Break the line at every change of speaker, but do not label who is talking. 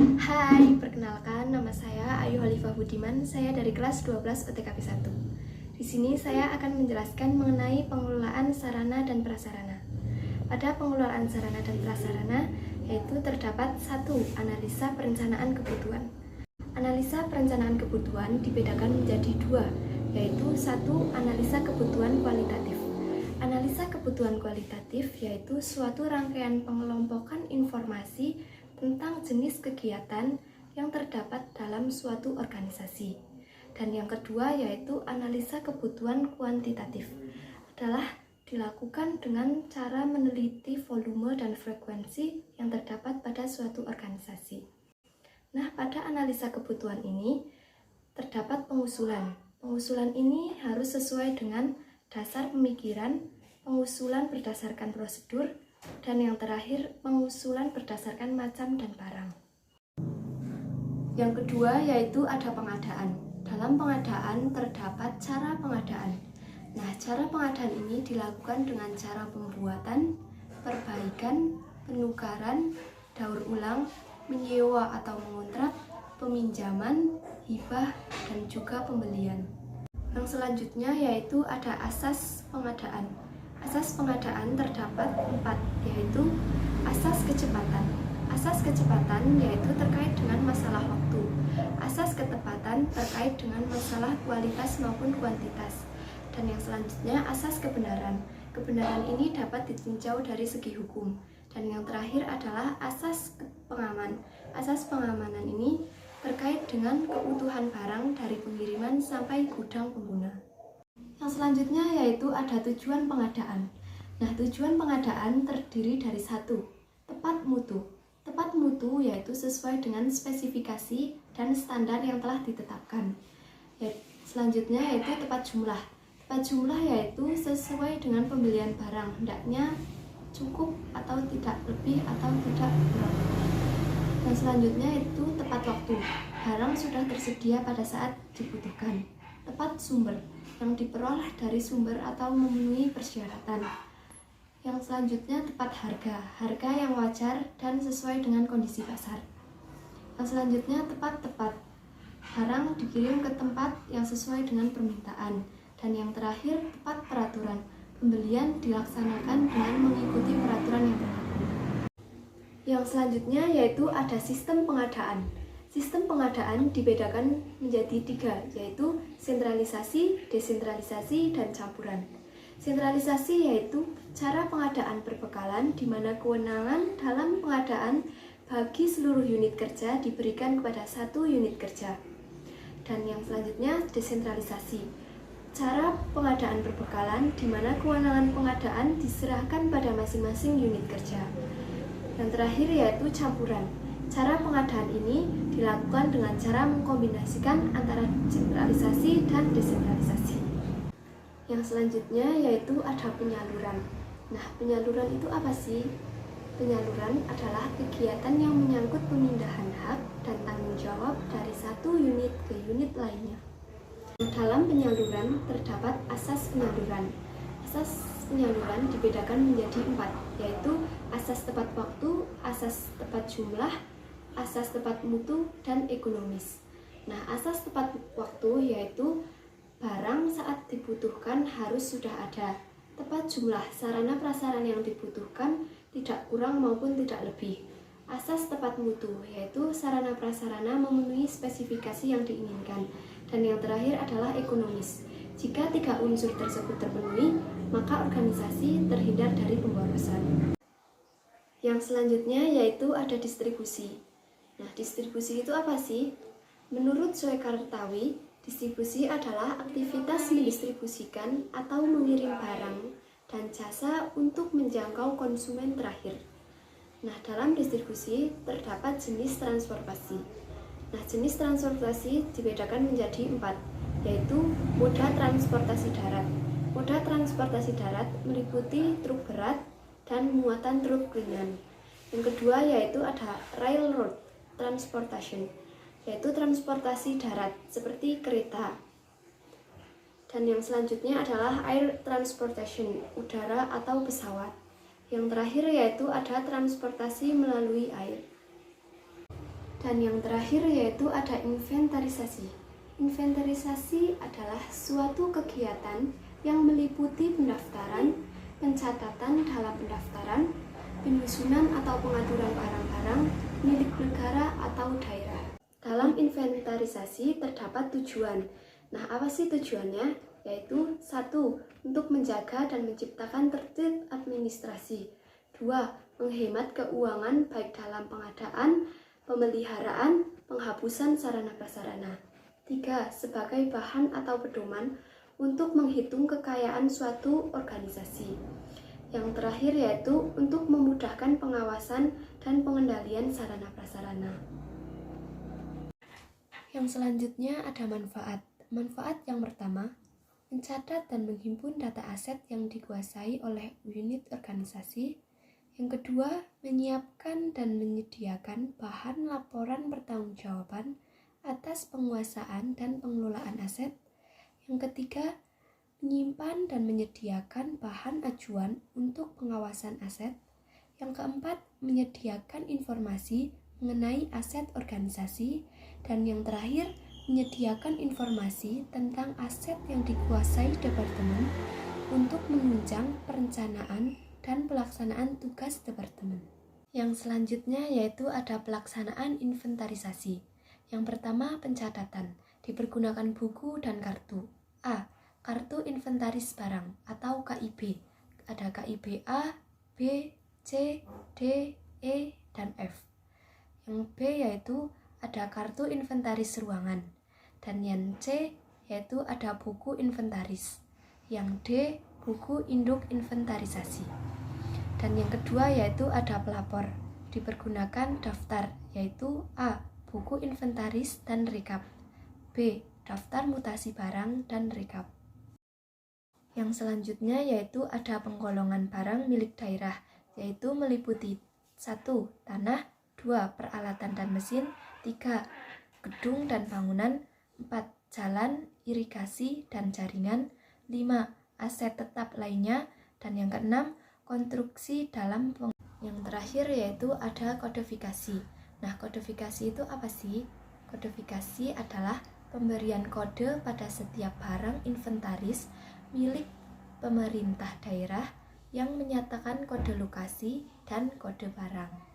Hai, perkenalkan nama saya Ayu Halifah Budiman. Saya dari kelas 12 UTKP 1. Di sini saya akan menjelaskan mengenai pengelolaan sarana dan prasarana. Pada pengelolaan sarana dan prasarana, yaitu terdapat satu, analisa perencanaan kebutuhan. Analisa perencanaan kebutuhan dibedakan menjadi dua, yaitu satu, analisa kebutuhan kualitatif. Analisa kebutuhan kualitatif yaitu suatu rangkaian pengelompokan informasi tentang jenis kegiatan yang terdapat dalam suatu organisasi. Dan yang kedua yaitu analisa kebutuhan kuantitatif, adalah dilakukan dengan cara meneliti volume dan frekuensi yang terdapat pada suatu organisasi. Nah, pada analisa kebutuhan ini terdapat pengusulan. Pengusulan ini harus sesuai dengan dasar pemikiran, pengusulan berdasarkan prosedur, dan yang terakhir, pengusulan berdasarkan macam dan barang. Yang kedua yaitu ada pengadaan. Dalam pengadaan terdapat cara pengadaan. Nah, cara pengadaan ini dilakukan dengan cara pembuatan, perbaikan, penukaran, daur ulang, menyewa atau mengontrak, peminjaman, hibah, dan juga pembelian. Yang selanjutnya yaitu ada asas pengadaan. Asas pengadaan terdapat 4, yaitu asas kecepatan. Asas kecepatan yaitu terkait dengan masalah waktu. Asas ketepatan terkait dengan masalah kualitas maupun kuantitas. Dan yang selanjutnya asas kebenaran. Kebenaran ini dapat ditinjau dari segi hukum. Dan yang terakhir adalah asas pengaman. Asas pengamanan ini terkait dengan keutuhan barang dari pengiriman sampai gudang pengguna. Yang selanjutnya yaitu ada tujuan pengadaan. Nah, tujuan pengadaan terdiri dari satu, tepat mutu. Tepat mutu yaitu sesuai dengan spesifikasi dan standar yang telah ditetapkan. Selanjutnya yaitu tepat jumlah. Tepat jumlah yaitu sesuai dengan pembelian barang, hendaknya cukup atau tidak lebih atau tidak kurang. Dan selanjutnya itu tepat waktu. Barang sudah tersedia pada saat dibutuhkan. Tepat sumber, yang diperoleh dari sumber atau memenuhi persyaratan. Yang selanjutnya tepat harga, harga yang wajar dan sesuai dengan kondisi pasar. Yang selanjutnya tepat, barang dikirim ke tempat yang sesuai dengan permintaan. Dan yang terakhir tepat peraturan, pembelian dilaksanakan dengan mengikuti peraturan yang berlaku. Yang selanjutnya yaitu ada sistem pengadaan. Sistem pengadaan dibedakan menjadi 3, yaitu sentralisasi, desentralisasi, dan campuran. Sentralisasi yaitu cara pengadaan perbekalan di mana kewenangan dalam pengadaan bagi seluruh unit kerja diberikan kepada satu unit kerja. Dan yang selanjutnya desentralisasi. Cara pengadaan perbekalan di mana kewenangan pengadaan diserahkan pada masing-masing unit kerja. Dan terakhir yaitu campuran. Cara pengadaan ini dilakukan dengan cara mengkombinasikan antara sentralisasi dan desentralisasi. Yang selanjutnya yaitu ada penyaluran. Nah, penyaluran itu apa sih? Penyaluran adalah kegiatan yang menyangkut pemindahan hak dan tanggung jawab dari satu unit ke unit lainnya. Dalam penyaluran terdapat asas penyaluran. Asas penyaluran dibedakan menjadi 4, yaitu asas tepat waktu, asas tepat jumlah, asas tepat mutu, dan ekonomis. Nah, asas tepat waktu yaitu barang saat dibutuhkan harus sudah ada. Tepat jumlah sarana prasarana yang dibutuhkan tidak kurang maupun tidak lebih. Asas tepat mutu yaitu sarana prasarana memenuhi spesifikasi yang diinginkan. Dan yang terakhir adalah ekonomis. Jika 3 unsur tersebut terpenuhi, maka organisasi terhindar dari pemborosan. Yang selanjutnya yaitu ada distribusi. Nah, distribusi itu apa sih? Menurut Soekartawi, distribusi adalah aktivitas mendistribusikan atau mengirim barang dan jasa untuk menjangkau konsumen terakhir. Nah, dalam distribusi terdapat jenis transportasi. Nah, jenis transportasi dibedakan menjadi 4, yaitu moda transportasi darat. Moda transportasi darat meliputi truk berat dan muatan truk ringan. Yang kedua yaitu ada railroad transportation, yaitu transportasi darat seperti kereta. Dan yang selanjutnya adalah air transportation, udara atau pesawat. Yang terakhir yaitu ada transportasi melalui air. Dan yang terakhir yaitu ada inventarisasi. Inventarisasi adalah suatu kegiatan yang meliputi pendaftaran, pencatatan dalam pendaftaran, penyusunan atau pengaturan barang-barang milik negara atau daerah. Dalam inventarisasi terdapat tujuan. Nah, apa sih tujuannya? Yaitu 1. Untuk menjaga dan menciptakan tertib administrasi. 2. Menghemat keuangan baik dalam pengadaan, pemeliharaan, penghapusan sarana prasarana. 3. Sebagai bahan atau pedoman untuk menghitung kekayaan suatu organisasi. Yang terakhir yaitu untuk memudahkan pengawasan dan pengendalian sarana prasarana. Yang selanjutnya ada manfaat. Manfaat yang pertama, mencatat dan menghimpun data aset yang dikuasai oleh unit organisasi. Yang kedua, menyiapkan dan menyediakan bahan laporan pertanggungjawaban atas penguasaan dan pengelolaan aset. Yang ketiga, menyimpan dan menyediakan bahan acuan untuk pengawasan aset. Yang keempat, menyediakan informasi mengenai aset organisasi. Dan yang terakhir, menyediakan informasi tentang aset yang dikuasai departemen untuk menunjang perencanaan dan pelaksanaan tugas departemen. Yang selanjutnya yaitu ada pelaksanaan inventarisasi. Yang pertama, pencatatan. Dipergunakan buku dan kartu. A. Kartu inventaris barang atau KIB. Ada KIB A, B, C, D, E, dan F. Yang B yaitu ada kartu inventaris ruangan. Dan yang C yaitu ada buku inventaris. Yang D, buku induk inventarisasi. Dan yang kedua yaitu ada pelapor. Dipergunakan daftar yaitu A. Buku inventaris dan rekap. B. Daftar mutasi barang dan rekap. Yang selanjutnya yaitu ada penggolongan barang milik daerah, yaitu meliputi 1. Tanah, 2. Peralatan dan mesin, 3. Gedung dan bangunan, 4. Jalan, irigasi, dan jaringan, 5. Aset tetap lainnya, dan yang keenam, konstruksi dalam yang terakhir yaitu ada kodifikasi. Nah, kodifikasi itu apa sih? Kodifikasi adalah pemberian kode pada setiap barang inventaris milik pemerintah daerah yang menyatakan kode lokasi dan kode barang.